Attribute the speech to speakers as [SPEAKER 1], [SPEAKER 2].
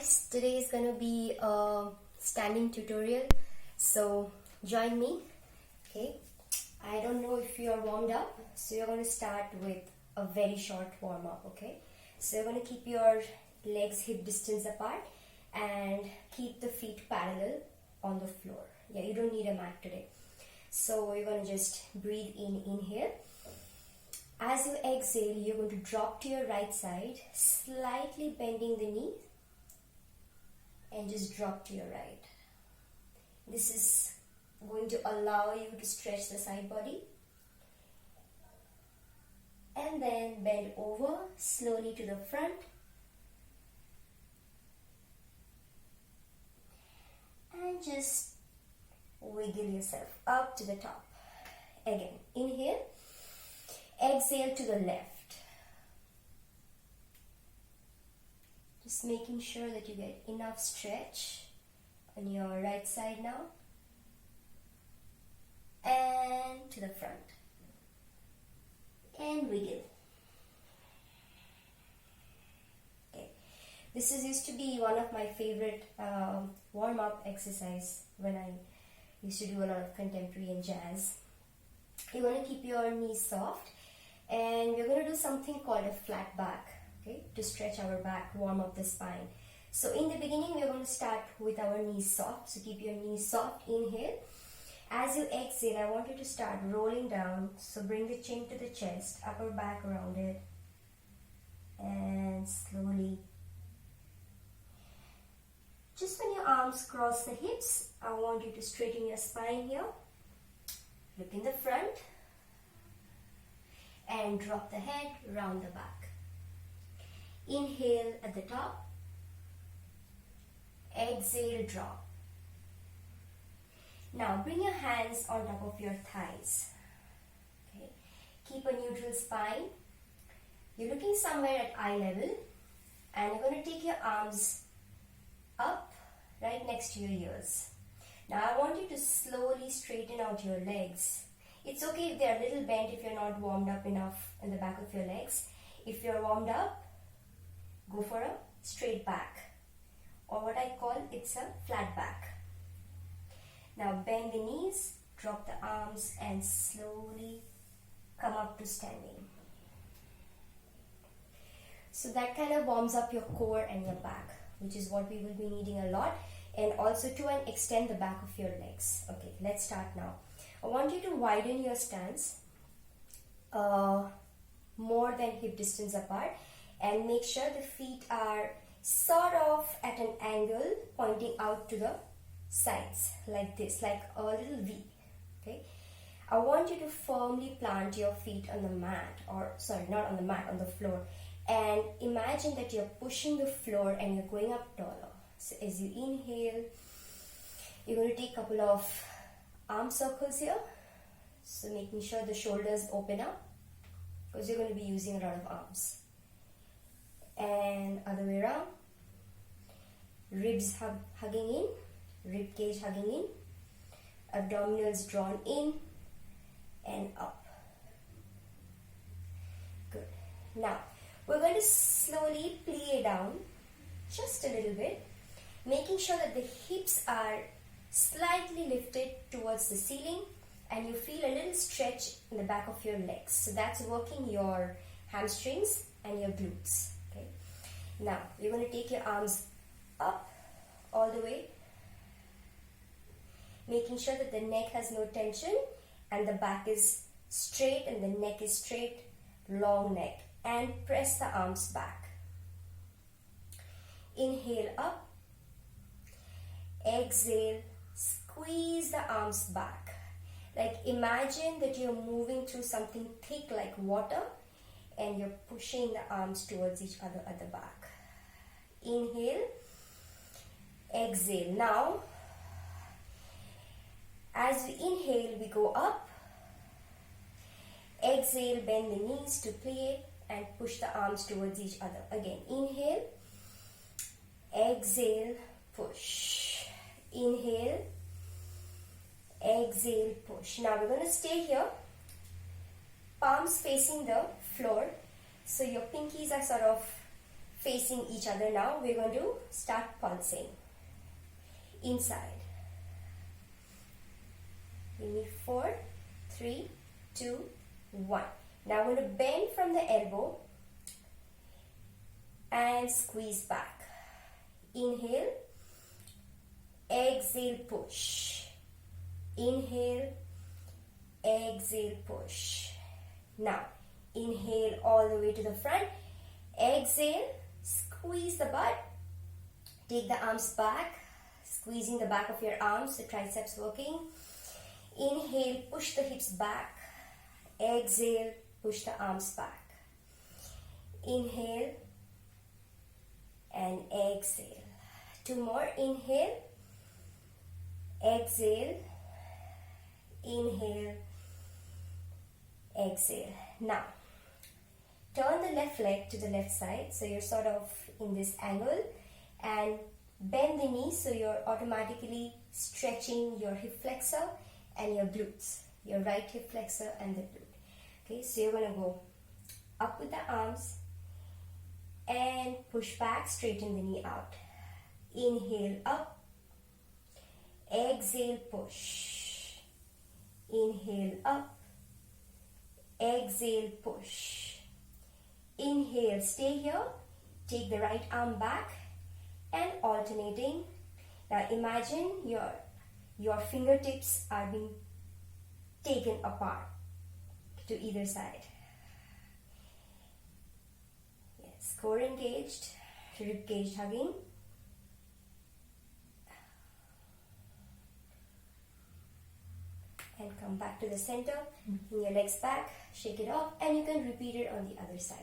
[SPEAKER 1] guys, today is going to be a standing tutorial, so join me. Okay, I don't know if you are warmed up, so you're going to start with a very short warm-up. Okay, so you're going to keep your legs hip distance apart and keep the feet parallel on the floor. Yeah, you don't need a mat today. So you're going to just breathe in here. As you exhale, you're going to drop to your right side, slightly bending the knee, and just drop to your right. This is going to allow you to stretch the side body. And then bend over slowly to the front. And just wiggle yourself up to the top. Again, inhale. Exhale to the left. Just making sure that you get enough stretch on your right side now. And to the front. And wiggle. Okay. This used to be one of my favorite warm-up exercise when I used to do a lot of contemporary and jazz. You want to keep your knees soft, and we're going to do something called a flat back, okay, to stretch our back, warm up the spine. So in the beginning, we're going to start with our knees soft. So keep your knees soft. Inhale. As you exhale, I want you to start rolling down. So bring the chin to the chest, upper back rounded, and slowly. Just when your arms cross the hips, I want you to straighten your spine here. Look in the front. And drop the head, round the back. Inhale at the top. Exhale, drop. Now bring your hands on top of your thighs. Okay. Keep a neutral spine. You're looking somewhere at eye level, and you're going to take your arms up right next to your ears. Now I want you to slowly straighten out your legs. It's okay if they're a little bent if you're not warmed up enough in the back of your legs. If you're warmed up, go for a straight back, or what I call it's a flat back. Now bend the knees, drop the arms, and slowly come up to standing. So that kind of warms up your core and your back, which is what we will be needing a lot, and also to extend the back of your legs. Okay, let's start now. I want you to widen your stance more than hip distance apart, and make sure the feet are sort of at an angle pointing out to the sides like this, like a little V. Okay, I want you to firmly plant your feet on the mat, or sorry, not on the mat, on the floor, and imagine that you're pushing the floor and you're going up taller. So as you inhale, you're going to take a couple of arm circles here, so making sure the shoulders open up, because you're going to be using a lot of arms. And other way around, ribs hugging in, rib cage hugging in, abdominals drawn in and up. Good. Now we're going to slowly plie down just a little bit, making sure that the hips are slightly lifted towards the ceiling, and you feel a little stretch in the back of your legs. So that's working your hamstrings and your glutes. Okay. Now you're going to take your arms up all the way, making sure that the neck has no tension and the back is straight and the neck is straight, long neck, and press the arms back. Inhale up, exhale. Squeeze the arms back. Like imagine that you're moving through something thick like water, and you're pushing the arms towards each other at the back. Inhale, exhale. Now, as we inhale, we go up. Exhale, bend the knees to plie and push the arms towards each other. Again, inhale, exhale, push. Inhale, exhale, push. Now we're going to stay here, palms facing the floor, so your pinkies are sort of facing each other now. We're going to start pulsing. Inside. Give me 4, 3, 2, 1. Now I'm going to bend from the elbow and squeeze back. Inhale, exhale, push. Inhale, exhale, push. Now, inhale all the way to the front. Exhale, squeeze the butt. Take the arms back, squeezing the back of your arms, the triceps working. Inhale, push the hips back. Exhale, push the arms back. Inhale and exhale. 2 more. Inhale, exhale, inhale, exhale. Now, turn the left leg to the left side, so you're sort of in this angle, and bend the knee so you're automatically stretching your hip flexor and your glutes, your right hip flexor and the glute. Okay, so you're going to go up with the arms and push back, straighten the knee out. Inhale up, exhale, push. Inhale up, exhale, push. Inhale, stay here, take the right arm back and alternating. Now imagine your fingertips are being taken apart to either side. Yes, core engaged, rib cage hugging. And come back to the center, bring your legs back, shake it off, and you can repeat it on the other side.